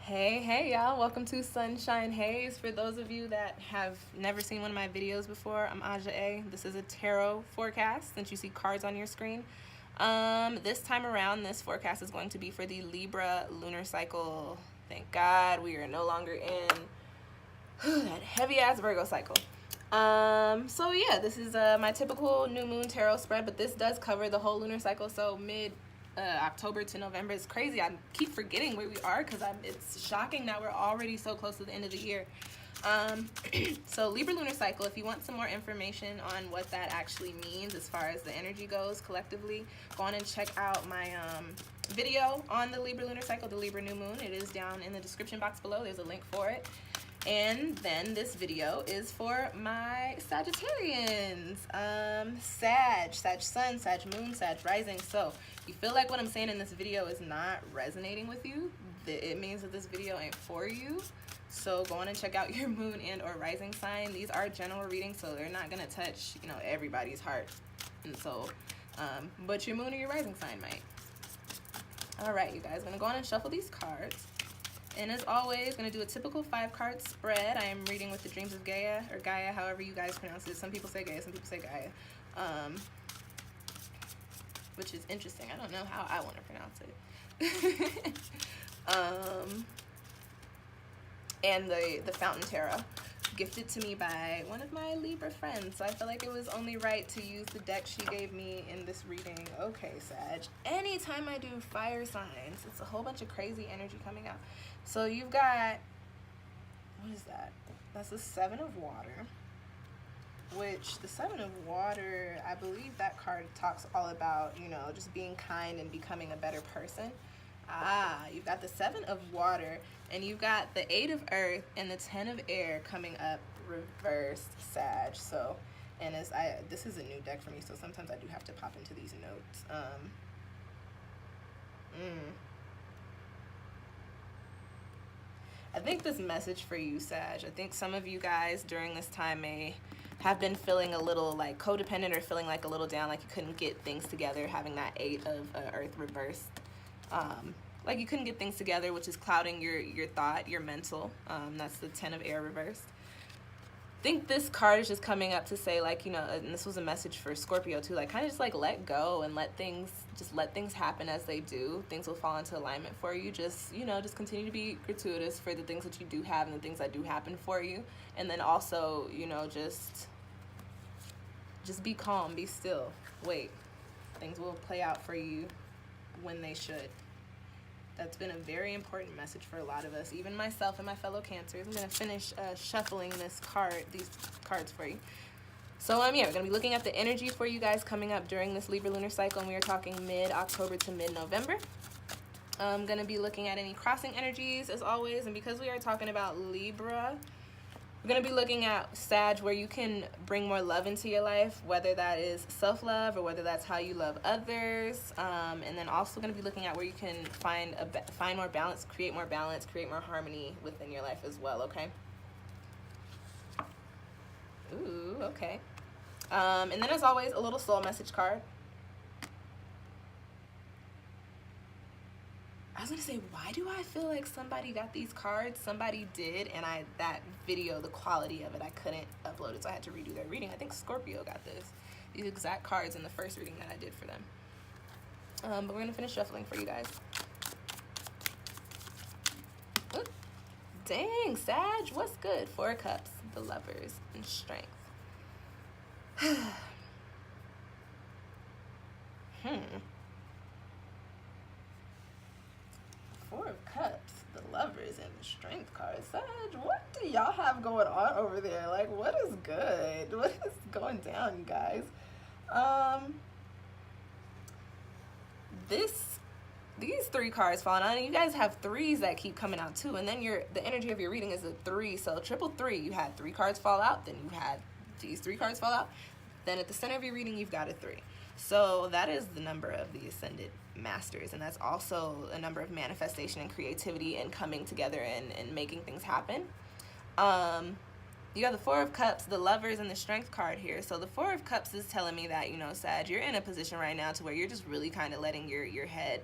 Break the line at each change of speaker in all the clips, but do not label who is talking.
Hey y'all, welcome to Sunshine Haze. For those of you that have never seen one of my videos before, I'm Aja A. This is a tarot forecast since you see cards on your screen. This time around, this forecast is going to be for the Libra lunar cycle. Thank God we are no longer in that heavy ass Virgo cycle. So yeah, this is my typical new moon tarot spread, but this does cover the whole lunar cycle, so mid October to November. It's crazy. I keep forgetting where we are because it's shocking that we're already so close to the end of the year. So Libra lunar cycle, if you want some more information on what that actually means as far as the energy goes collectively, go on and check out my video on the Libra lunar cycle, the Libra new moon. It is down in the description box below. There's a link for it. And then this video is for my Sagittarians. Sag sun, Sag moon, Sag rising. So if you feel like what I'm saying in this video is not resonating with you, it means that this video ain't for you. So go on and check out your moon and or rising sign. These are general readings, so they're not gonna touch, you know, everybody's heart and soul. But your moon or your rising sign might. All right, you guys, I'm gonna go on and shuffle these cards. And as always, going to do a typical 5-card spread. I am reading with the dreams of Gaia, or Gaia, however you guys pronounce it. Some people say Gaia, some people say Gaia. Which is interesting. I don't know how I want to pronounce it. And the Fountain Tarot, gifted to me by one of my Libra friends. So I feel like it was only right to use the deck she gave me in this reading. Okay, Sag. Anytime I do fire signs, it's a whole bunch of crazy energy coming out. So you've got, what is that? That's the 7 of Water, which the 7 of Water, I believe that card talks all about, you know, just being kind and becoming a better person. You've got the 7 of Water, and you've got the 8 of Earth and the 10 of Air coming up reversed, Sag. So, and this is a new deck for me, so sometimes I do have to pop into these notes. I think this message for you, Sag, I think some of you guys during this time may have been feeling a little like codependent or feeling like a little down, like you couldn't get things together, having that 8 of Earth reversed. Like you couldn't get things together, which is clouding your thought, your mental. That's the 10 of Air reversed. I think this card is just coming up to say, like, you know, and this was a message for Scorpio too, like kind of just like let go and let things happen as they do. Things will fall into alignment for you. Just, you know, just continue to be gratuitous for the things that you do have and the things that do happen for you. And then also, you know, just be calm, be still, wait. Things will play out for you when they should. That's been a very important message for a lot of us, even myself and my fellow Cancers. I'm going to finish shuffling these cards for you. So yeah, we're going to be looking at the energy for you guys coming up during this Libra lunar cycle, and we are talking mid-October to mid-November. I'm going to be looking at any crossing energies as always, and because we are talking about Libra, we're going to be looking at Sag, where you can bring more love into your life, whether that is self-love or whether that's how you love others. And then also going to be looking at where you can find more balance, create more harmony within your life as well, okay? Ooh, okay. And then as always, a little soul message card. I was gonna say, why do I feel like somebody got these cards? Somebody did, and that video, the quality of it, I couldn't upload it, so I had to redo their reading. I think Scorpio got these exact cards in the first reading that I did for them. But we're gonna finish shuffling for you guys. Ooh, dang, Sag, what's good? 4 of Cups, the Lovers, and Strength. 4 of Cups, the Lovers, and the Strength card. Sag, what do y'all have going on over there? Like, what is good? What is going down, you guys? These 3 cards falling out, and you guys have 3s that keep coming out too, and then the energy of your reading is a 3, so triple 3. You had 3 cards fall out, then you had these 3 cards fall out, then at the center of your reading you've got a 3. So that is the number of the Ascended Masters, and that's also a number of manifestation and creativity and coming together and making things happen. You got the 4 of Cups, the Lovers, and the Strength card here. So the 4 of Cups is telling me that, you know, Sag, you're in a position right now to where you're just really kind of letting your head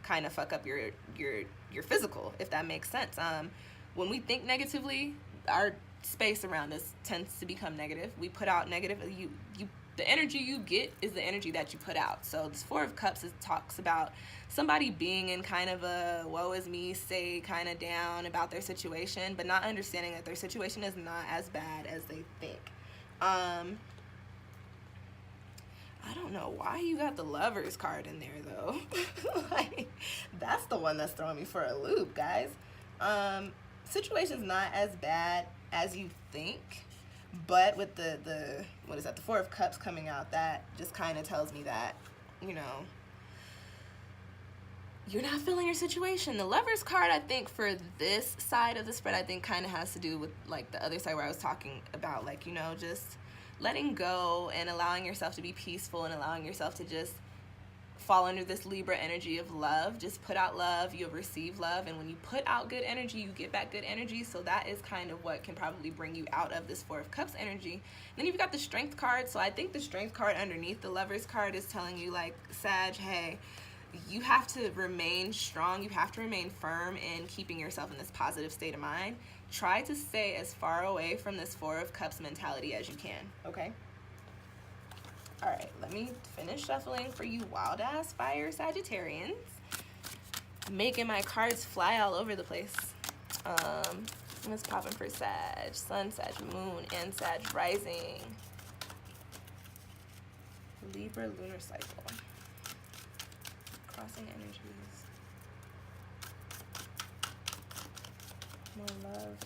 kind of fuck up your physical, if that makes sense. When we think negatively, our space around us tends to become negative. We put out negative. The energy you get is the energy that you put out. So this Four of Cups talks about somebody being in kind of a woe is me state, kind of down about their situation, but not understanding that their situation is not as bad as they think. I don't know why you got the Lovers card in there though. Like, that's the one that's throwing me for a loop, guys. Situation's not as bad as you think, but with the what is that, the Four of Cups coming out, that just kind of tells me that, you know, you're not feeling your situation. The Lovers card, I think, for this side of the spread, I think kind of has to do with like the other side where I was talking about, like, you know, just letting go and allowing yourself to be peaceful and allowing yourself to just fall under this Libra energy of love. Just put out love, you'll receive love, and when you put out good energy, you get back good energy. So that is kind of what can probably bring you out of this Four of Cups energy. And then you've got the Strength card. So I think the Strength card underneath the Lovers card is telling you, like, Sag, hey, you have to remain strong, you have to remain firm in keeping yourself in this positive state of mind. Try to stay as far away from this Four of Cups mentality as you can, okay? All right, let me finish shuffling for you wild ass fire Sagittarians. Making my cards fly all over the place. What's popping for Sag? Sun, Sag, Moon, and Sag rising. Libra lunar cycle. Crossing energies. More love.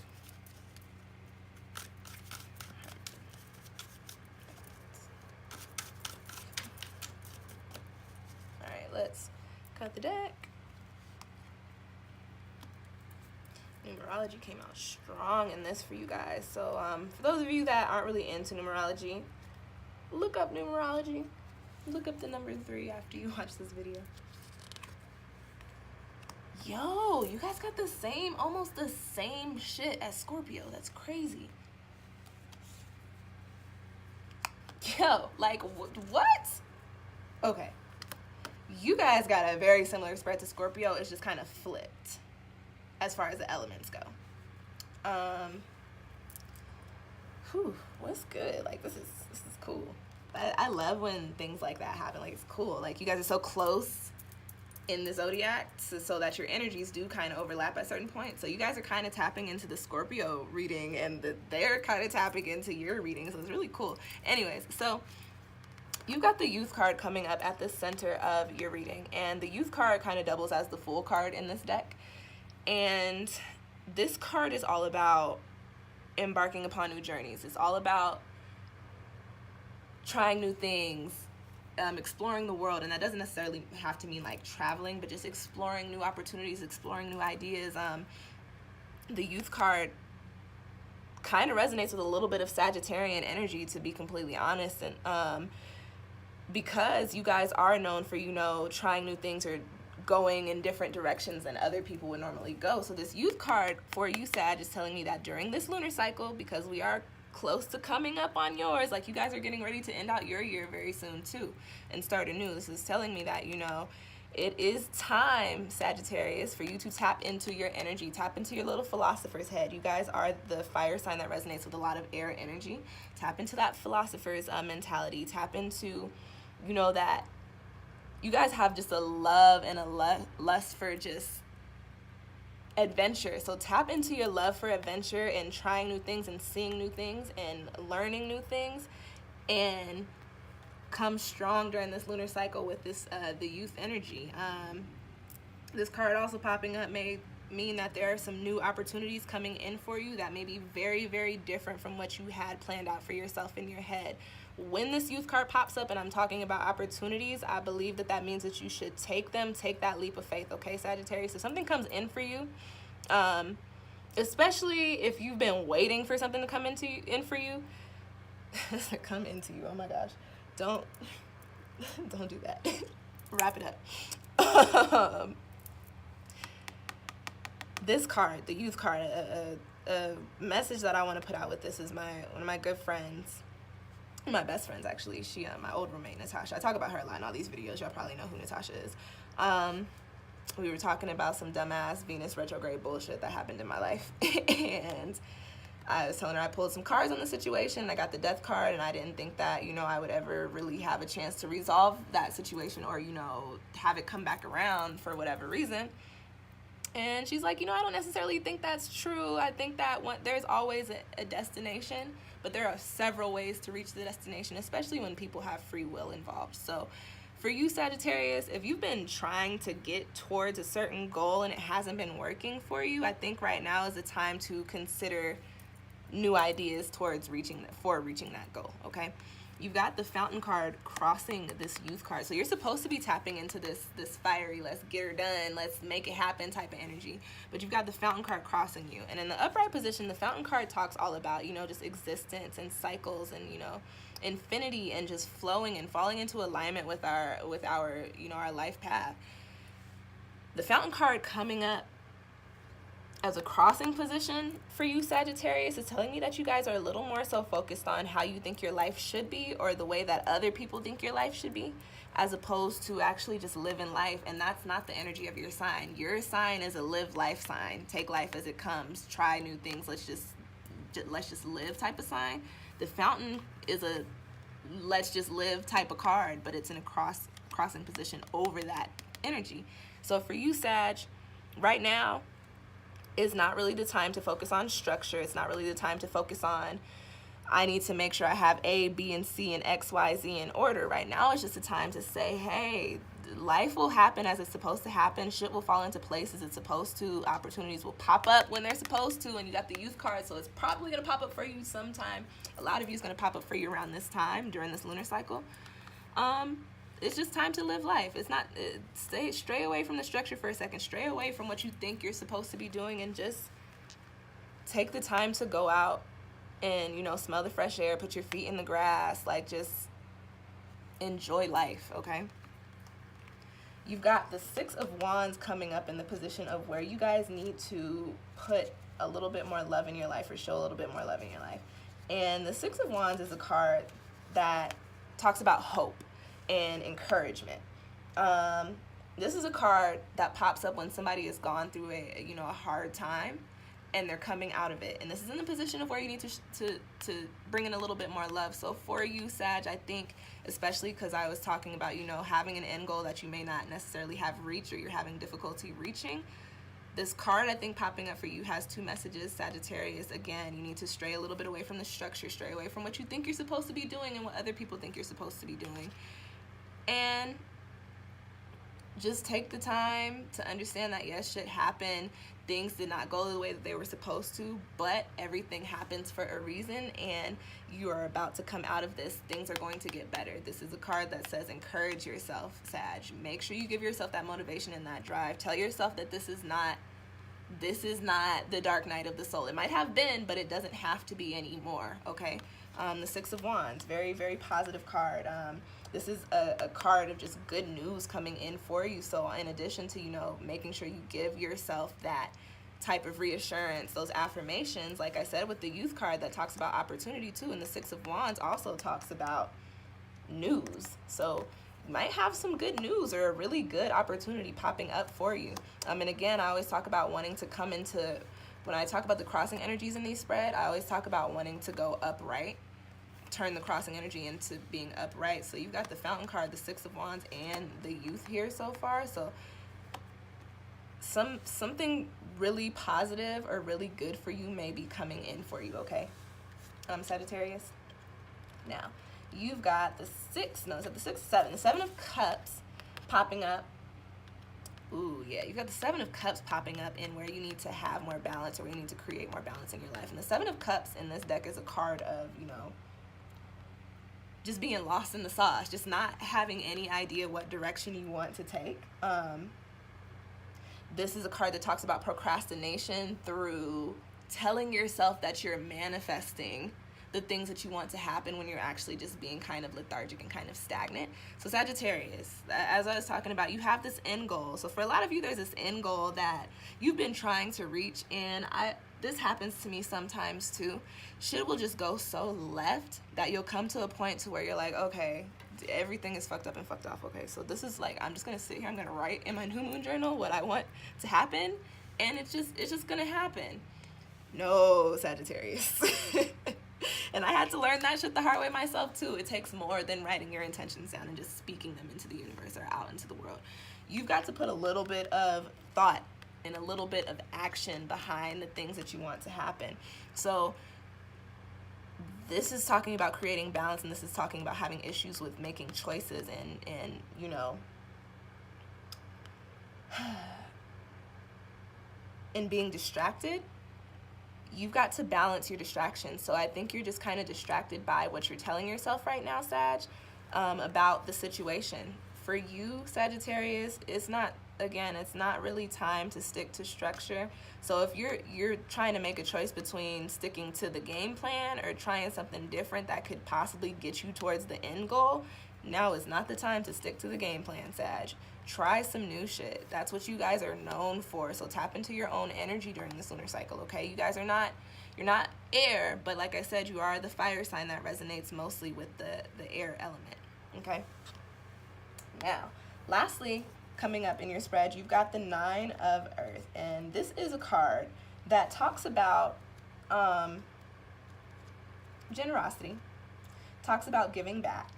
Let's cut the deck. Numerology came out strong in this for you guys. So for those of you that aren't really into numerology, look up numerology. Look up the number 3 after you watch this video. Yo, you guys got the same, almost the same shit as Scorpio. That's crazy. Yo, like, what? Okay. You guys got a very similar spread to Scorpio. It's just kind of flipped as far as the elements go. What's good? Like, this is cool. I love when things like that happen. Like, it's cool. Like, you guys are so close in the zodiac so that your energies do kind of overlap at certain points. So you guys are kind of tapping into the Scorpio reading, and they're kind of tapping into your reading. So it's really cool. Anyways, so you've got the Youth card coming up at the center of your reading, and the Youth card kind of doubles as the Fool card in this deck. And this card is all about embarking upon new journeys. It's all about trying new things, exploring the world, and that doesn't necessarily have to mean like traveling, but just exploring new opportunities, exploring new ideas. The Youth card kind of resonates with a little bit of Sagittarian energy, to be completely honest, and because you guys are known for, you know, trying new things or going in different directions than other people would normally go. So this Youth card for you, Sag, is telling me that during this lunar cycle, because we are close to coming up on yours, like, you guys are getting ready to end out your year very soon too and start anew. This is telling me that, you know, it is time, Sagittarius, for you to tap into your energy, tap into your little philosopher's head. You guys are the fire sign that resonates with a lot of air energy. Tap into that philosopher's mentality. Tap into, you know, that you guys have just a love and a lust for just adventure. So tap into your love for adventure and trying new things and seeing new things and learning new things, and come strong during this lunar cycle with this the Youth energy. This card also popping up may mean that there are some new opportunities coming in for you that may be very, very different from what you had planned out for yourself in your head. When this Youth card pops up and I'm talking about opportunities, I believe that that means that you should take them, take that leap of faith, okay, Sagittarius? If something comes in for you, especially if you've been waiting for something to come in for you, come into you, oh my gosh, don't do that. Wrap it up. This card, the Youth card, a message that I want to put out with this is one of my good friends, my best friends actually. She, my old roommate Natasha. I talk about her a lot in all these videos. Y'all probably know who Natasha is. we were talking about some dumbass Venus retrograde bullshit that happened in my life. And I was telling her I pulled some cards on the situation. I got the death card, and I didn't think that, you know, I would ever really have a chance to resolve that situation or, you know, have it come back around for whatever reason. And she's like, you know, I don't necessarily think that's true. I think that there's always a destination, but there are several ways to reach the destination, especially when people have free will involved. So for you, Sagittarius, if you've been trying to get towards a certain goal and it hasn't been working for you, I think right now is the time to consider new ideas towards reaching that goal, okay? You've got the Fountain card crossing this Youth card. So you're supposed to be tapping into this fiery, let's get her done, let's make it happen type of energy. But you've got the Fountain card crossing you. And in the upright position, the Fountain card talks all about, you know, just existence and cycles and, you know, infinity and just flowing and falling into alignment with our you know, our life path. The Fountain card coming up as a crossing position for you, Sagittarius, is telling me that you guys are a little more so focused on how you think your life should be or the way that other people think your life should be, as opposed to actually just living life. And that's not the energy of your sign. Your sign is a live life sign. Take life as it comes. Try new things. Let's just live type of sign. The Fountain is a let's just live type of card, but it's in a crossing position over that energy. So for you, Sag, right now is not really the time to focus on structure. It's not really the time to focus on, I need to make sure I have A, B, and C, and X, Y, Z in order. Right now it's just a time to say, hey, life will happen as it's supposed to happen. Shit will fall into place as it's supposed to. Opportunities will pop up when they're supposed to. And you got the Youth card, so it's probably going to pop up for you sometime. A lot of you is going to pop up for you around this time during this lunar cycle. It's just time to live life. It's not, stray away from the structure for a second. Stray away from what you think you're supposed to be doing and just take the time to go out and, you know, smell the fresh air, put your feet in the grass, like just enjoy life, okay? You've got the Six of Wands coming up in the position of where you guys need to put a little bit more love in your life or show a little bit more love in your life. And the Six of Wands is a card that talks about hope and encouragement. This is a card that pops up when somebody has gone through a hard time and they're coming out of it. And this is in the position of where you need to bring in a little bit more love. So for you, Sag, I think, especially because I was talking about, you know, having an end goal that you may not necessarily have reached or you're having difficulty reaching, this card, I think, popping up for you has two messages, Sagittarius. Again, you need to stray a little bit away from the structure, stray away from what you think you're supposed to be doing and what other people think you're supposed to be doing. And just take the time to understand that, yes, shit happened. Things did not go the way that they were supposed to, but everything happens for a reason, and you are about to come out of this. Things are going to get better. This is a card that says encourage yourself, Sag. Make sure you give yourself that motivation and that drive. Tell yourself that this is not the dark night of the soul. It might have been, but it doesn't have to be anymore, okay? The Six of Wands, very, very positive card. This is a card of just good news coming in for you. So in addition to, you know, making sure you give yourself that type of reassurance, those affirmations, like I said with the Youth card that talks about opportunity too, and the Six of Wands also talks about news. So you might have some good news or a really good opportunity popping up for you. And again, I always talk about wanting to come into, when I talk about the crossing energies in these spread, I always talk about wanting to go upright, turn the crossing energy into being upright. So you've got the Fountain card, the Six of Wands, and the Youth here so far. So something really positive or really good for you may be coming in for you, okay? Sagittarius. Now, you've got the Seven of Cups popping up. Ooh, yeah, you've got the Seven of Cups popping up in where you need to have more balance or where you need to create more balance in your life. And the Seven of Cups in this deck is a card of, you know, just being lost in the sauce, just not having any idea what direction you want to take. This is a card that talks about procrastination through telling yourself that you're manifesting the things that you want to happen when you're actually just being kind of lethargic and kind of stagnant. So Sagittarius, as I was talking about, you have this end goal. So for a lot of you, there's this end goal that you've been trying to reach, and this happens to me sometimes too. Shit will just go so left that you'll come to a point to where you're like, okay, everything is fucked up and fucked off, okay? So this is like, I'm just gonna sit here, I'm gonna write in my new moon journal what I want to happen, and it's just gonna happen. No, Sagittarius. And I had to learn that shit the hard way myself too. It takes more than writing your intentions down and just speaking them into the universe or out into the world. You've got to put a little bit of thought and a little bit of action behind the things that you want to happen. So this is talking about creating balance, and this is talking about having issues with making choices and you know, and being distracted. You've got to balance your distractions. So I think you're just kind of distracted by what you're telling yourself right now, Sag, about the situation. For you, Sagittarius, it's not really time to stick to structure. So if you're trying to make a choice between sticking to the game plan or trying something different that could possibly get you towards the end goal, now is not the time to stick to the game plan, Sag. Try some new shit. That's what you guys are known for. So tap into your own energy during this lunar cycle, okay? You guys are not, you're not air, but like I said, you are the fire sign that resonates mostly with the air element, okay? Now, lastly, coming up in your spread, you've got the 9 of Earth, and this is a card that talks about generosity, talks about giving back,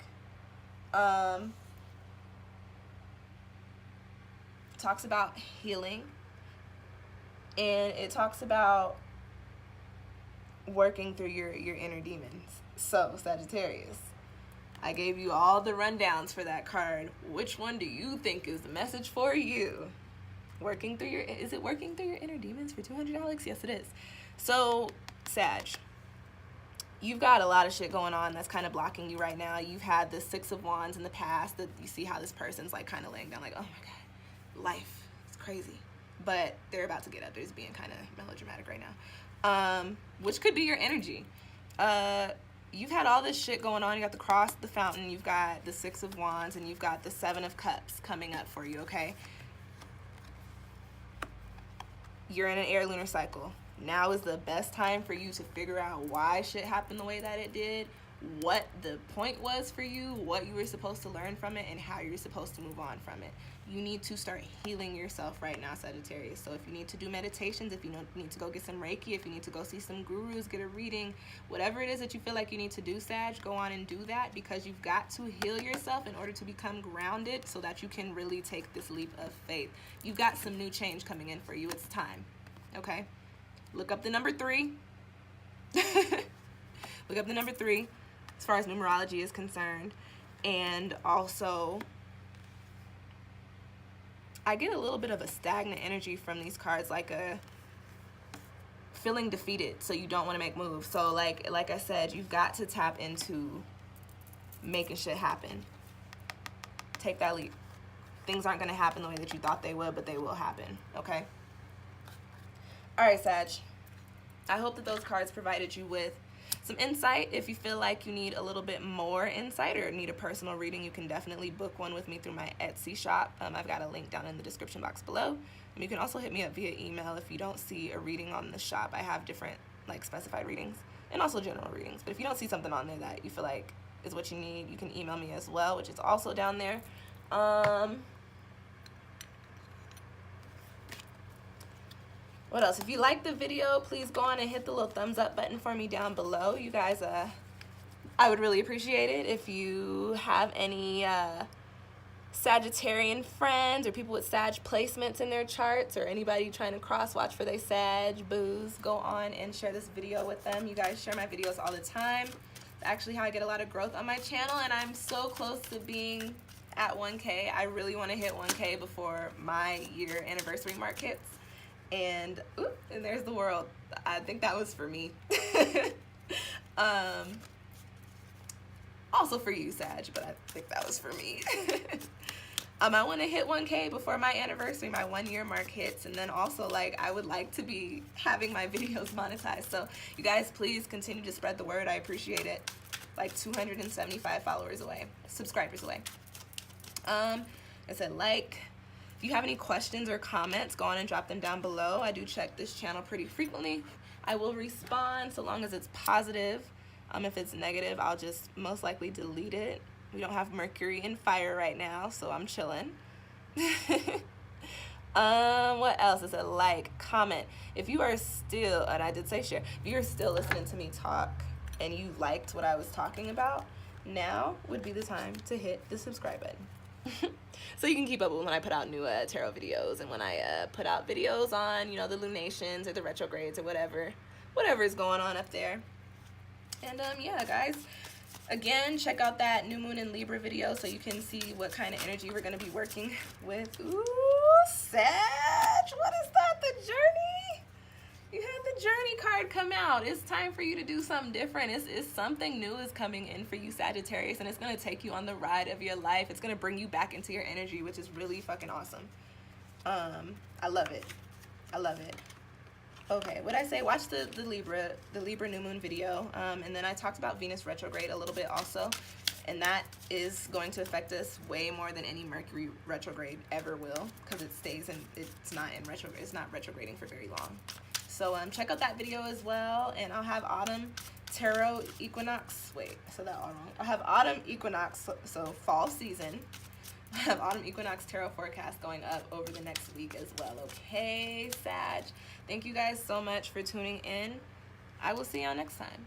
talks about healing, and it talks about working through your inner demons. So, Sagittarius, I gave you all the rundowns for that card. Which one do you think is the message for you? Is it working through your inner demons for 200, Alex? Yes, it is. So, Sag, you've got a lot of shit going on that's kind of blocking you right now. You've had the 6 of Wands in the past, that you see how this person's like kind of laying down like, oh my God, life is crazy. But they're about to get up. They're just being kind of melodramatic right now. Which could be your energy. You've had all this shit going on. You got the Cross, the Fountain, you've got the 6 of Wands, and you've got the 7 of Cups coming up for you, okay? You're in an air lunar cycle. Now is the best time for you to figure out why shit happened the way that it did, what the point was for you, what you were supposed to learn from it, and how you're supposed to move on from it. You need to start healing yourself right now, Sagittarius. So if you need to do meditations, if you need to go get some Reiki, if you need to go see some gurus, get a reading, whatever it is that you feel like you need to do, Sag, go on and do that, because you've got to heal yourself in order to become grounded so that you can really take this leap of faith. You've got some new change coming in for you. It's time, okay? Look up the number 3. Look up the number 3 as far as numerology is concerned. And also, I get a little bit of a stagnant energy from these cards, like a feeling defeated, so you don't want to make moves. So like I said, you've got to tap into making shit happen. Take that leap. Things aren't going to happen the way that you thought they would, but they will happen, okay? All right, Sag. I hope that those cards provided you with some insight. If you feel like you need a little bit more insight or need a personal reading, you can definitely book one with me through my Etsy shop. I've got a link down in the description box below. And you can also hit me up via email if you don't see a reading on the shop. I have different like specified readings and also general readings. But if you don't see something on there that you feel like is what you need, you can email me as well, which is also down there. What else? If you like the video, please go on and hit the little thumbs up button for me down below. You guys, I would really appreciate it. If you have any Sagittarian friends or people with Sag placements in their charts, or anybody trying to cross-watch for their Sag boos, go on and share this video with them. You guys share my videos all the time. It's actually how I get a lot of growth on my channel, and I'm so close to being at 1K. I really want to hit 1K before my year anniversary mark hits. And there's the world. I think that was for me. Also for you, Sag, but I think that was for me. I want to hit 1K before my anniversary, my 1-year mark hits, and then also like I would like to be having my videos monetized. So you guys, please continue to spread the word. I appreciate it. Like 275 subscribers away. I said like. If you have any questions or comments, go on and drop them down below. I do check this channel pretty frequently. I will respond so long as it's positive. If it's negative, I'll just most likely delete it. We don't have Mercury in fire right now, so I'm chilling. What else is it? Like, comment. If you are still, and I did say share, if you're still listening to me talk and you liked what I was talking about, now would be the time to hit the subscribe button. So you can keep up with when I put out new tarot videos, and when I put out videos on, you know, the lunations or the retrogrades or whatever is going on up there. And yeah, guys, again, check out that new moon in Libra video so you can see what kind of energy we're going to be working with. Ooh, Sag, what is that? The journey? You had the journey card come out. It's time for you to do something different. It's something new is coming in for you, Sagittarius, and it's going to take you on the ride of your life. It's going to bring you back into your energy, which is really fucking awesome. I love it. I love it. Okay, what I say, watch the Libra new moon video, and then I talked about Venus retrograde a little bit also, and that is going to affect us way more than any Mercury retrograde ever will, because it stays in, it's not in retrograde, it's not retrograding for very long. So check out that video as well, and I'll have Autumn Tarot Equinox, wait, I said that all wrong. I'll have Autumn Equinox, so fall season. I have Autumn Equinox Tarot forecast going up over the next week as well. Okay, Sag. Thank you guys so much for tuning in. I will see y'all next time.